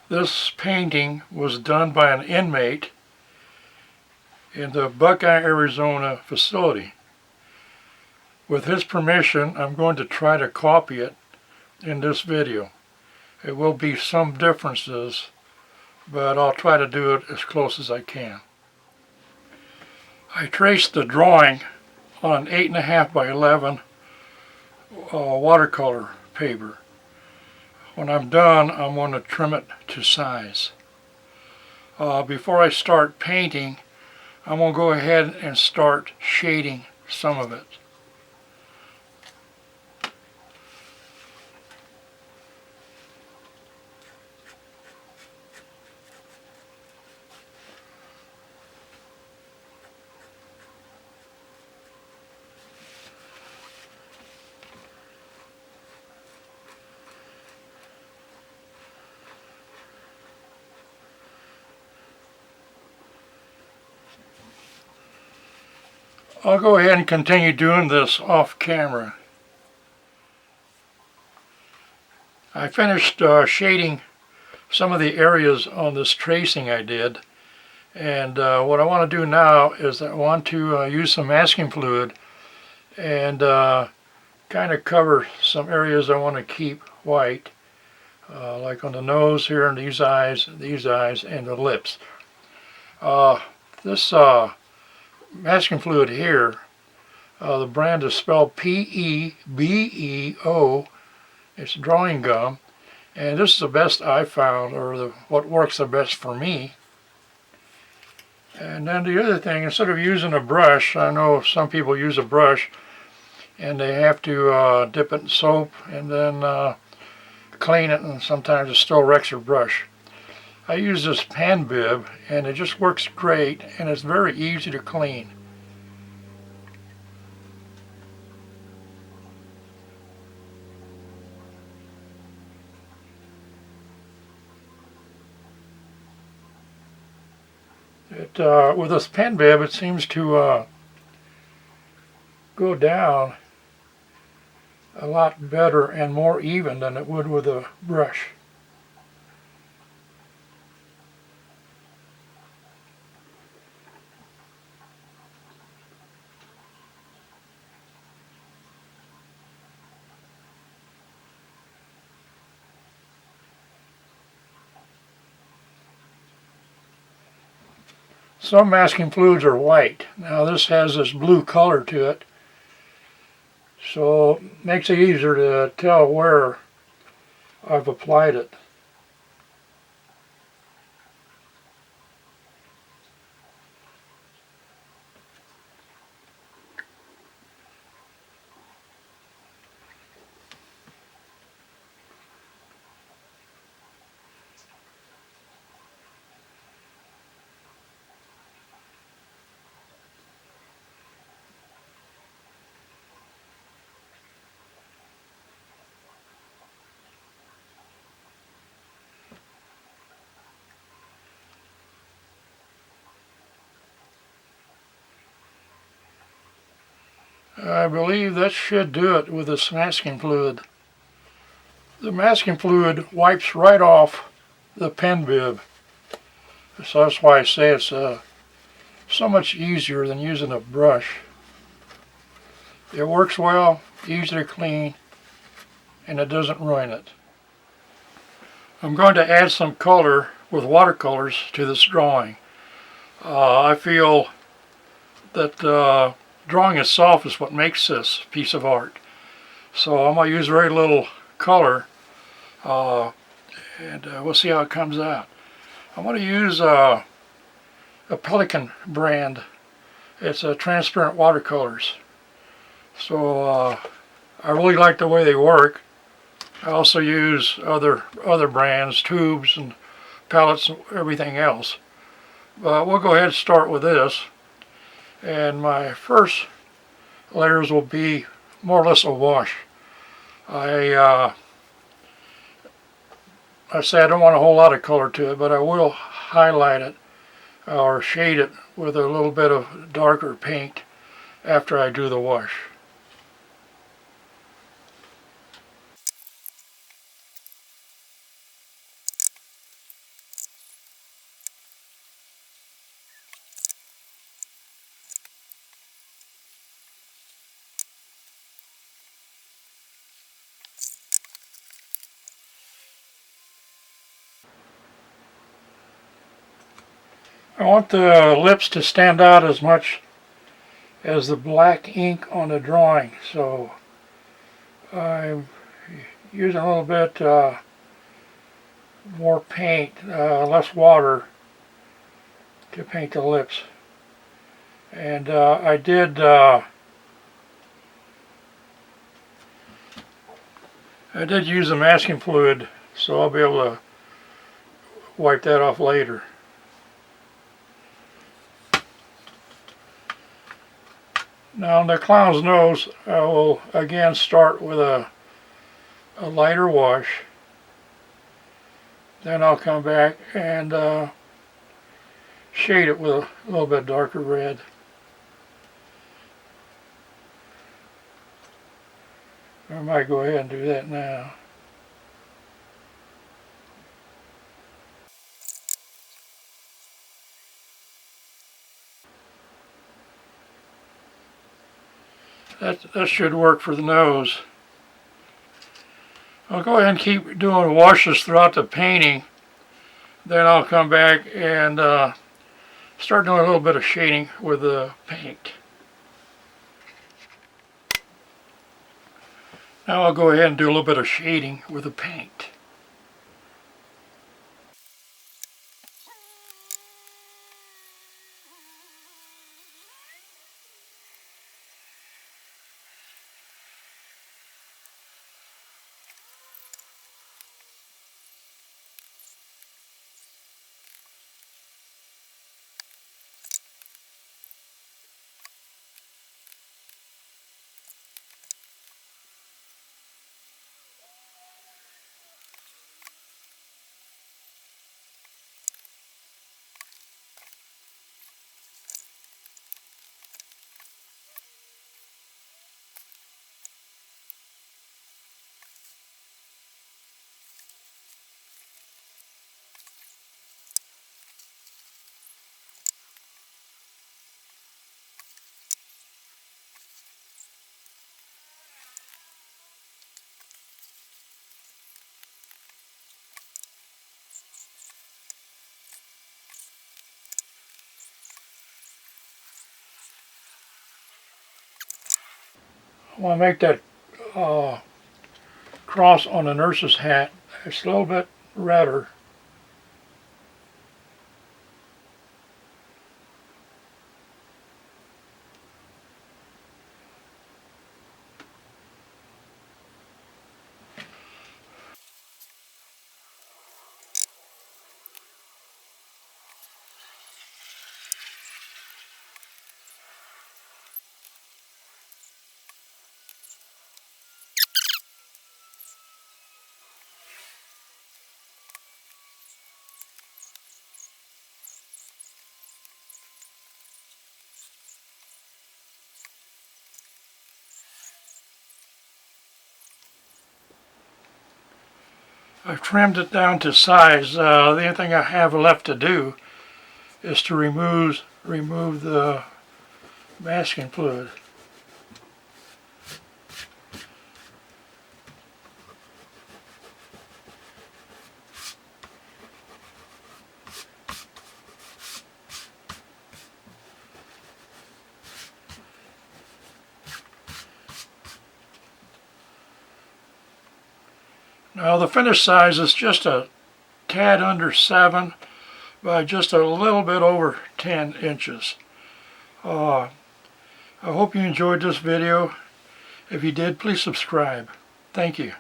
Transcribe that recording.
This painting was done by an inmate in the Buckeye, Arizona facility. With his permission, I'm going to try to copy it in this video. It will be some differences, but I'll try to do it as close as I can. I traced the drawing on 8.5 by 11 watercolor paper. When I'm done, I'm going to trim it to size. Before I start painting, I'm going to go ahead and start shading some of it. I'll go ahead and continue doing this off camera. I finished shading some of the areas on this tracing I did, and what I want to do now is I want to use some masking fluid and kind of cover some areas I want to keep white, like on the nose here and these eyes, and the lips. This masking fluid here, the brand is spelled P-E-B-E-O. It's drawing gum, and this is the best I found, or what works the best for me. And then the other thing, instead of using a brush, I know some people use a brush and they have to dip it in soap and then clean it, and sometimes it still wrecks your brush. I use this pen bib and it just works great, and it's very easy to clean. With this pen bib, it seems to go down a lot better and more even than it would with a brush. Some masking fluids are white. Now this has this blue color to it, so it makes it easier to tell where I've applied it. I believe that should do it with this masking fluid. The masking fluid wipes right off the pen bib, so that's why I say it's so much easier than using a brush. It works well, easy to clean, and it doesn't ruin it. I'm going to add some color with watercolors to this drawing. I feel that drawing itself is what makes this piece of art. So I'm going to use very little color, and we'll see how it comes out. I'm going to use a Pelican brand. It's a transparent watercolors. So I really like the way they work. I also use other brands, tubes and palettes and everything else. But we'll go ahead and start with this. And my first layers will be more or less a wash. I say I don't want a whole lot of color to it, but I will highlight it or shade it with a little bit of darker paint after I do the wash. I want the lips to stand out as much as the black ink on the drawing, so I'm using a little bit more paint, less water to paint the lips. And I did use the masking fluid, so I'll be able to wipe that off later. Now on the clown's nose, I will again start with a lighter wash. Then I'll come back and shade it with a little bit darker red. I might go ahead and do that now. That should work for the nose. I'll go ahead and keep doing washes throughout the painting. Then I'll come back and start doing a little bit of shading with the paint. Now I'll go ahead and do a little bit of shading with the paint. I want to make that cross on the nurse's hat just a little bit redder. I've trimmed it down to size. The only thing I have left to do is to remove the masking fluid. Now the finished size is just a tad under 7 by just a little bit over 10 inches. I hope you enjoyed this video. If you did, please subscribe. Thank you.